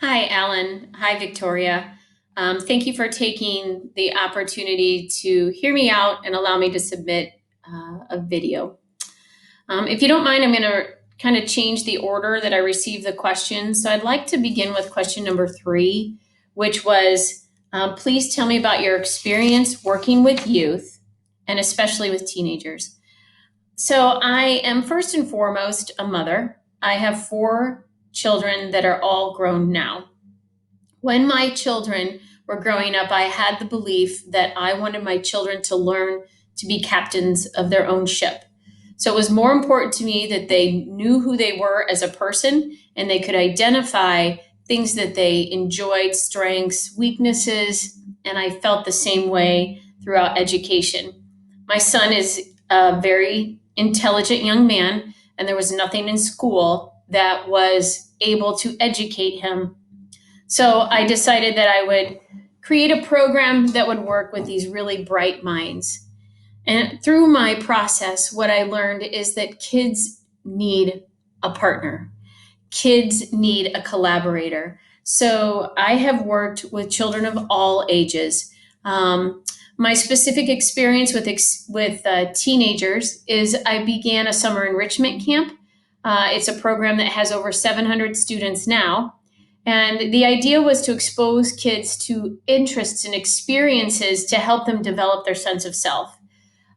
Hi, Alan. Hi, Victoria. Thank you for taking the opportunity to hear me out and allow me to submit a video. If you don't mind, I'm going to kind of change the order that I received the questions. So I'd like to begin with question number 3, which was please tell me about your experience working with youth and especially with teenagers. So I am first and foremost a mother. I have 4 children that are all grown now. When my children were growing up, I had the belief that I wanted my children to learn to be captains of their own ship. So it was more important to me that they knew who they were as a person and they could identify things that they enjoyed, strengths, weaknesses, and I felt the same way throughout education. My son is a very intelligent young man, and there was nothing in school that was able to educate him, so I decided that I would create a program that would work with these really bright minds. And through my process, what I learned is that kids need a partner, kids need a collaborator. So I have worked with children of all ages. My specific experience with teenagers is I began a summer enrichment camp. It's a program that has over 700 students now, and the idea was to expose kids to interests and experiences to help them develop their sense of self.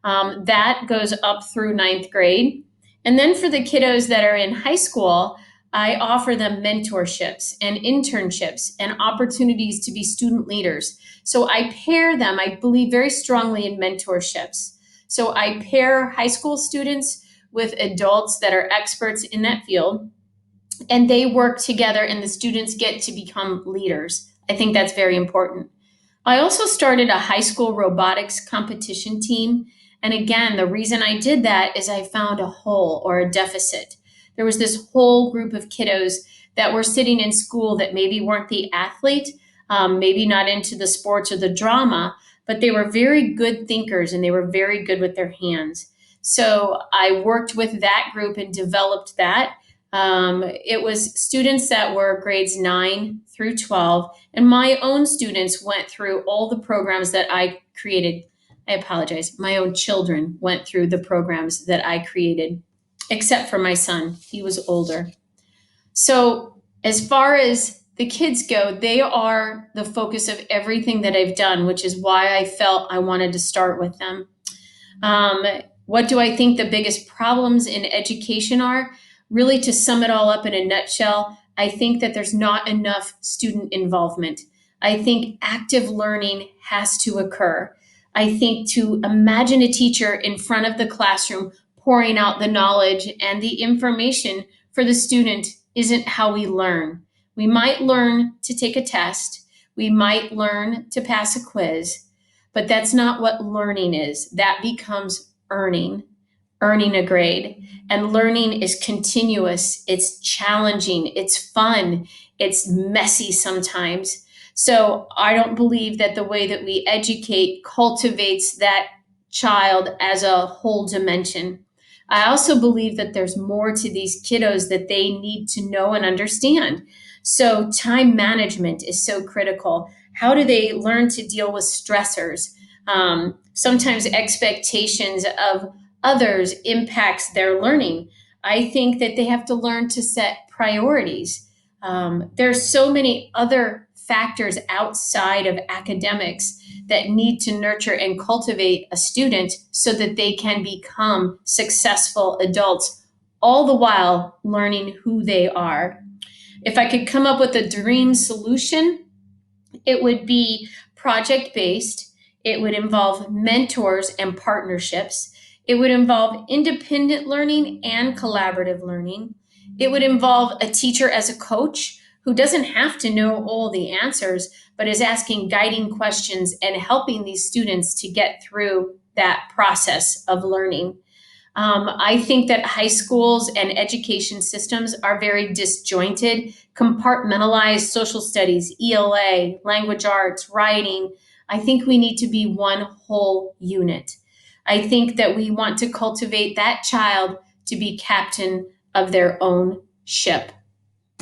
That goes up through ninth grade. And then for the kiddos that are in high school, I offer them mentorships and internships and opportunities to be student leaders. So I pair them, I believe very strongly in mentorships. So I pair high school students with adults that are experts in that field, and they work together and the students get to become leaders. I think that's very important. I also started a high school robotics competition team. And again, the reason I did that is I found a hole or a deficit. There was this whole group of kiddos that were sitting in school that maybe weren't the athlete, maybe not into the sports or the drama, but they were very good thinkers and they were very good with their hands. So I worked with that group and developed that. It was students that were grades 9 through 12, and my own students went through all the programs that I created. I apologize. My own children went through the programs that I created, except for my son. He was older. So, as far as the kids go, they are the focus of everything that I've done, which is why I felt I wanted to start with them. Um, what do I think the biggest problems in education are? Really, to sum it all up in a nutshell, I think that there's not enough student involvement. I think active learning has to occur. I think to imagine a teacher in front of the classroom pouring out the knowledge and the information for the student isn't how we learn. We might learn to take a test, we might learn to pass a quiz, but that's not what learning is. That becomes earning a grade. And learning is continuous, it's challenging, it's fun, it's messy sometimes. So I don't believe that the way that we educate cultivates that child as a whole dimension. I also believe that there's more to these kiddos that they need to know and understand. So time management is so critical. How do they learn to deal with stressors? Sometimes expectations of others impacts their learning. I think that they have to learn to set priorities. There's so many other factors outside of academics that need to nurture and cultivate a student so that they can become successful adults, all the while learning who they are. If I could come up with a dream solution, it would be project based. It would involve mentors and partnerships. It would involve independent learning and collaborative learning. It would involve a teacher as a coach who doesn't have to know all the answers, but is asking guiding questions and helping these students to get through that process of learning. I think that high schools and education systems are very disjointed, compartmentalized social studies, ELA, language arts, writing. I think we need to be one whole unit. I think that we want to cultivate that child to be captain of their own ship.